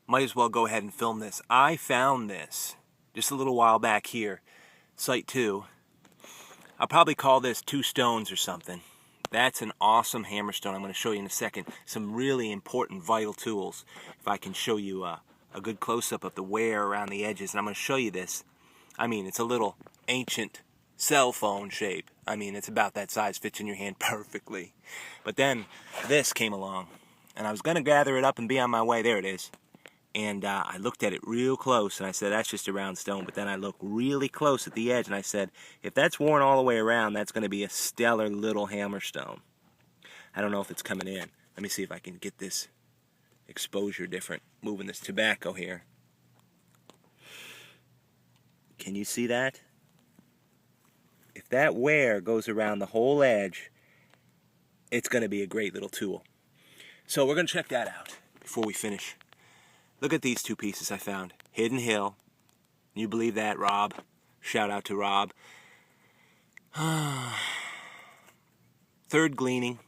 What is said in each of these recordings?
might as well go ahead and film this. I found this just a little while back here, Site 2. I'll probably call this 2 stones or something. That's an awesome hammerstone. I'm going to show you in a second some really important vital tools. If I can show you a good close-up of the wear around the edges. And I'm going to show you this. I mean, it's a little ancient cell phone shape. I mean, it's about that size, fits in your hand perfectly. But then this came along, and I was going to gather it up and be on my way. There it is. And I looked at it real close, and I said, that's just a round stone. But then I looked really close at the edge, and I said, if that's worn all the way around, that's going to be a stellar little hammerstone. I don't know if it's coming in. Let me see if I can get this exposure different. Moving this tobacco here. Can you see that? If that wear goes around the whole edge, it's going to be a great little tool. So we're going to check that out before we finish. Look at these 2 pieces I found. Hidden Hill. You believe that, Rob? Shout out to Rob. Third gleaning.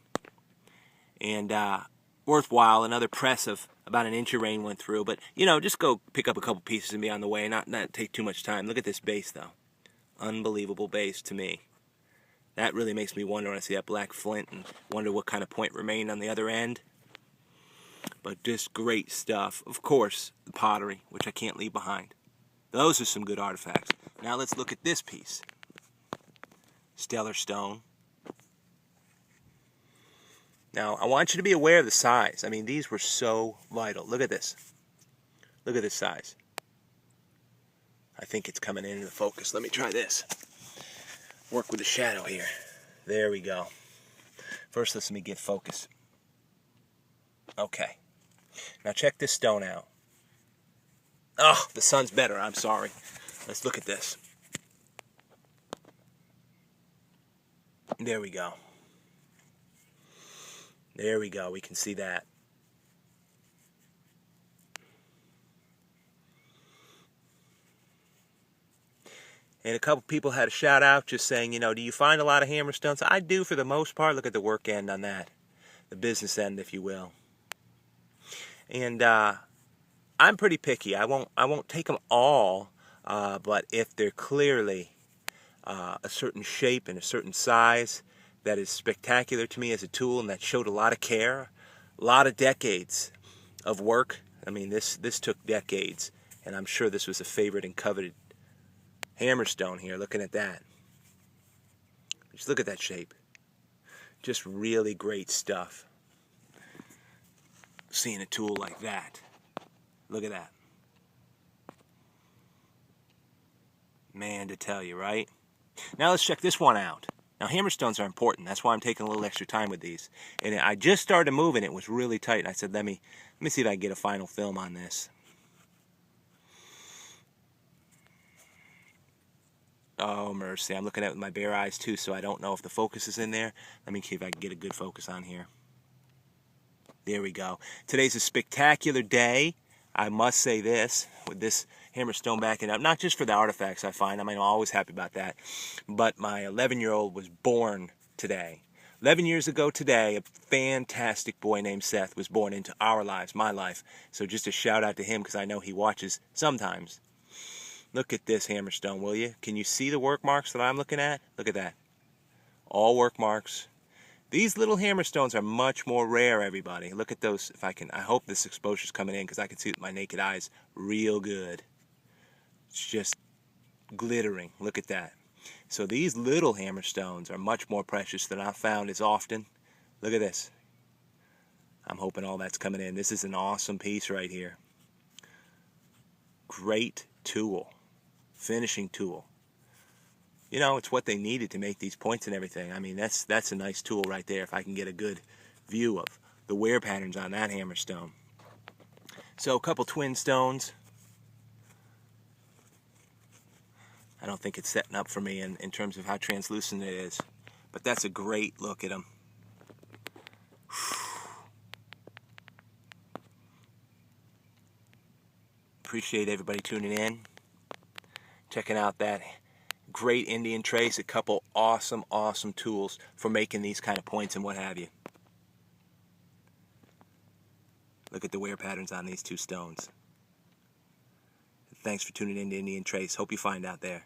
And worthwhile. Another press of about an inch of rain went through. But, you know, just go pick up a couple pieces and be on the way. Not take too much time. Look at this base, though. Unbelievable base to me. That really makes me wonder when I see that black flint and wonder what kind of point remained on the other end. But just great stuff. Of course, the pottery, which I can't leave behind. Those are some good artifacts. Now let's look at this piece. Stellar stone. Now, I want you to be aware of the size. I mean, these were so vital. Look at this. Look at this size. I think it's coming into the focus. Let me try this. Work with the shadow here. There we go. First, let me get focus. Okay. Now check this stone out. Oh, the sun's better. I'm sorry. Let's look at this. There we go. There we go. We can see that. And a couple people had a shout out just saying, you know, do you find a lot of hammerstones? I do for the most part. Look at the work end on that. The business end, if you will. And I'm pretty picky. I won't take them all, but if they're clearly a certain shape and a certain size that is spectacular to me as a tool and that showed a lot of care, a lot of decades of work. I mean, this took decades, and I'm sure this was a favorite and coveted hammerstone here. Looking at that, just look at that shape. Just really great stuff. Seeing a tool like that. Look at that. Man, to tell you, right? Now let's check this one out. Now hammerstones are important. That's why I'm taking a little extra time with these. And I just started moving. It was really tight. And I said, let me see if I can get a final film on this. Oh, mercy. I'm looking at it with my bare eyes, too, so I don't know if the focus is in there. Let me see if I can get a good focus on here. There we go. Today's a spectacular day. I must say this, with this hammerstone backing up, not just for the artifacts I find. I mean, I'm always happy about that. But my 11-year-old was born today. 11 years ago today, a fantastic boy named Seth was born into our lives, my life. So just a shout out to him because I know he watches sometimes. Look at this hammerstone, will you? Can you see the work marks that I'm looking at? Look at that. All work marks. These little hammerstones are much more rare, everybody. Look at those. If I can, I hope this exposure's coming in because I can see it with my naked eyes real good. It's just glittering. Look at that. So these little hammerstones are much more precious than I've found as often. Look at this. I'm hoping all that's coming in. This is an awesome piece right here. Great tool. Finishing tool. You know, it's what they needed to make these points and everything. I mean, that's a nice tool right there if I can get a good view of the wear patterns on that hammerstone. So a couple twin stones. I don't think it's setting up for me in terms of how translucent it is. But that's a great look at them. Appreciate everybody tuning in. Checking out that great Indian trace, a couple awesome tools for making these kind of points and what have you. Look at the wear patterns on these 2 stones. Thanks for tuning in to Indian Trace. Hope you find out there.